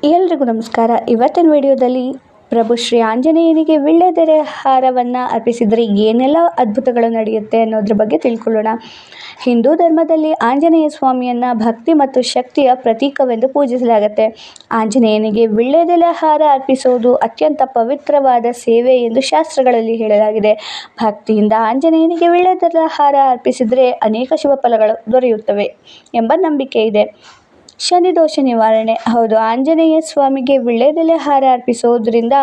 ಎಲ್ರಿಗೂ ನಮಸ್ಕಾರ. ಇವತ್ತಿನ ವಿಡಿಯೋದಲ್ಲಿ ಪ್ರಭು ಶ್ರೀ ಆಂಜನೇಯನಿಗೆ ವೀಳ್ಯದೆಲೆ ಹಾರವನ್ನು ಅರ್ಪಿಸಿದರೆ ಏನೆಲ್ಲ ಅದ್ಭುತಗಳು ನಡೆಯುತ್ತೆ ಅನ್ನೋದ್ರ ಬಗ್ಗೆ ತಿಳ್ಕೊಳ್ಳೋಣ. ಹಿಂದೂ ಧರ್ಮದಲ್ಲಿ ಆಂಜನೇಯ ಸ್ವಾಮಿಯನ್ನು ಭಕ್ತಿ ಮತ್ತು ಶಕ್ತಿಯ ಪ್ರತೀಕವೆಂದು ಪೂಜಿಸಲಾಗುತ್ತೆ. ಆಂಜನೇಯನಿಗೆ ವೀಳ್ಯದೆಲೆ ಹಾರ ಅರ್ಪಿಸುವುದು ಅತ್ಯಂತ ಪವಿತ್ರವಾದ ಸೇವೆ ಎಂದು ಶಾಸ್ತ್ರಗಳಲ್ಲಿ ಹೇಳಲಾಗಿದೆ. ಭಕ್ತಿಯಿಂದ ಆಂಜನೇಯನಿಗೆ ವೀಳ್ಯದೆಲೆ ಹಾರ ಅರ್ಪಿಸಿದರೆ ಅನೇಕ ಶುಭ ಫಲಗಳು ದೊರೆಯುತ್ತವೆ ಎಂಬ ನಂಬಿಕೆ ಇದೆ. ಶನಿದೋಷ ನಿವಾರಣೆ. ಹೌದು, ಆಂಜನೇಯ ಸ್ವಾಮಿಗೆ ವೀಳ್ಯದೆಲೆ ಹಾರ ಅರ್ಪಿಸೋದ್ರಿಂದ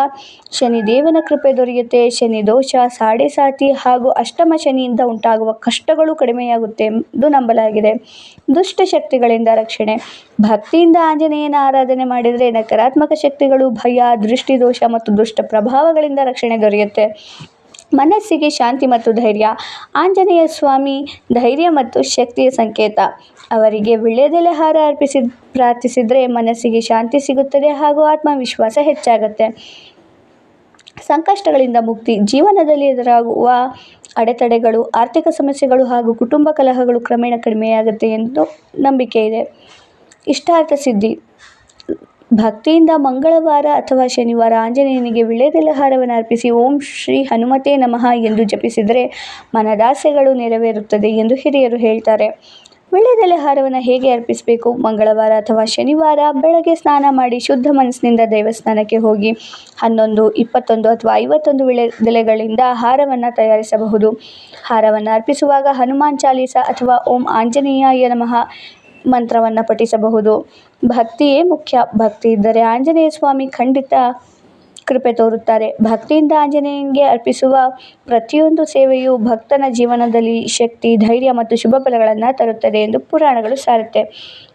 ಶನಿದೇವನ ಕೃಪೆ ದೊರೆಯುತ್ತೆ. ಶನಿ ದೋಷ, ಸಾಡೆ-ಸಾತಿ ಹಾಗೂ ಅಷ್ಟಮ ಶನಿಯಿಂದ ಉಂಟಾಗುವ ಕಷ್ಟಗಳು ಕಡಿಮೆಯಾಗುತ್ತೆ ಎಂದು ನಂಬಲಾಗಿದೆ. ದುಷ್ಟ ಶಕ್ತಿಗಳಿಂದ ರಕ್ಷಣೆ. ಭಕ್ತಿಯಿಂದ ಆಂಜನೇಯನ ಆರಾಧನೆ ಮಾಡಿದರೆ ನಕಾರಾತ್ಮಕ ಶಕ್ತಿಗಳು, ಭಯ, ದೃಷ್ಟಿದೋಷ ಮತ್ತು ದುಷ್ಟ ಪ್ರಭಾವಗಳಿಂದ ರಕ್ಷಣೆ ದೊರೆಯುತ್ತೆ. ಮನಸ್ಸಿಗೆ ಶಾಂತಿ ಮತ್ತು ಧೈರ್ಯ. ಆಂಜನೇಯ ಸ್ವಾಮಿ ಧೈರ್ಯ ಮತ್ತು ಶಕ್ತಿಯ ಸಂಕೇತ. ಅವರಿಗೆ ವೀಳ್ಯದೆಲೆ ಹಾರ ಪ್ರಾರ್ಥಿಸಿದರೆ ಮನಸ್ಸಿಗೆ ಶಾಂತಿ ಸಿಗುತ್ತದೆ ಹಾಗೂ ಆತ್ಮವಿಶ್ವಾಸ ಹೆಚ್ಚಾಗುತ್ತೆ. ಸಂಕಷ್ಟಗಳಿಂದ ಮುಕ್ತಿ. ಜೀವನದಲ್ಲಿ ಎದುರಾಗುವ ಅಡೆತಡೆಗಳು, ಆರ್ಥಿಕ ಸಮಸ್ಯೆಗಳು ಹಾಗೂ ಕುಟುಂಬ ಕಲಹಗಳು ಕ್ರಮೇಣ ಕಡಿಮೆಯಾಗುತ್ತೆ ಎಂದು ನಂಬಿಕೆ ಇದೆ. ಇಷ್ಟಾರ್ಥ ಸಿದ್ಧಿ. ಭಕ್ತಿಯಿಂದ ಮಂಗಳವಾರ ಅಥವಾ ಶನಿವಾರ ಆಂಜನೇಯನಿಗೆ ವೀಳ್ಯದೆಲೆ ಹಾರವನ್ನು ಅರ್ಪಿಸಿ ಓಂ ಶ್ರೀ ಹನುಮತೆ ನಮಃ ಎಂದು ಜಪಿಸಿದರೆ ಮನದಾಸೆಗಳು ನೆರವೇರುತ್ತದೆ ಎಂದು ಹಿರಿಯರು ಹೇಳ್ತಾರೆ. ವೀಳ್ಯದೆಲೆ ಹಾರವನ್ನು ಹೇಗೆ ಅರ್ಪಿಸಬೇಕು? ಮಂಗಳವಾರ ಅಥವಾ ಶನಿವಾರ ಬೆಳಗ್ಗೆ ಸ್ನಾನ ಮಾಡಿ ಶುದ್ಧ ಮನಸ್ಸಿನಿಂದ ದೇವಸ್ಥಾನಕ್ಕೆ ಹೋಗಿ 11, 21 ಅಥವಾ 51 ವೀಳ್ಯದೆಲೆಗಳಿಂದ ಹಾರವನ್ನು ತಯಾರಿಸಬಹುದು. ಹಾರವನ್ನು ಅರ್ಪಿಸುವಾಗ ಹನುಮಾನ್ ಚಾಲೀಸ ಅಥವಾ ಓಂ ಆಂಜನೇಯಾಯ ನಮಃ ಮಂತ್ರವನ್ನು ಪಠಿಸಬಹುದು. ಭಕ್ತಿಯೇ ಮುಖ್ಯ. ಭಕ್ತಿ ಇದ್ದರೆ ಆಂಜನೇಯ ಸ್ವಾಮಿ ಖಂಡಿತ ಕೃಪೆ ತೋರುತ್ತಾರೆ. ಭಕ್ತಿಯಿಂದ ಆಂಜನೇಯನಿಗೆ ಅರ್ಪಿಸುವ ಪ್ರತಿಯೊಂದು ಸೇವೆಯು ಭಕ್ತನ ಜೀವನದಲ್ಲಿ ಶಕ್ತಿ, ಧೈರ್ಯ ಮತ್ತು ಶುಭ ಫಲಗಳನ್ನು ತರುತ್ತದೆ ಎಂದು ಪುರಾಣಗಳು ಸಾರುತ್ತೆ.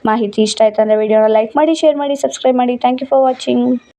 ಮಾಹಿತಿ ಇಷ್ಟ ಆಯ್ತು ಅಂದರೆ ವಿಡಿಯೋನ ಲೈಕ್ ಮಾಡಿ, ಶೇರ್ ಮಾಡಿ, ಸಬ್ಸ್ಕ್ರೈಬ್ ಮಾಡಿ. Thank you for watching.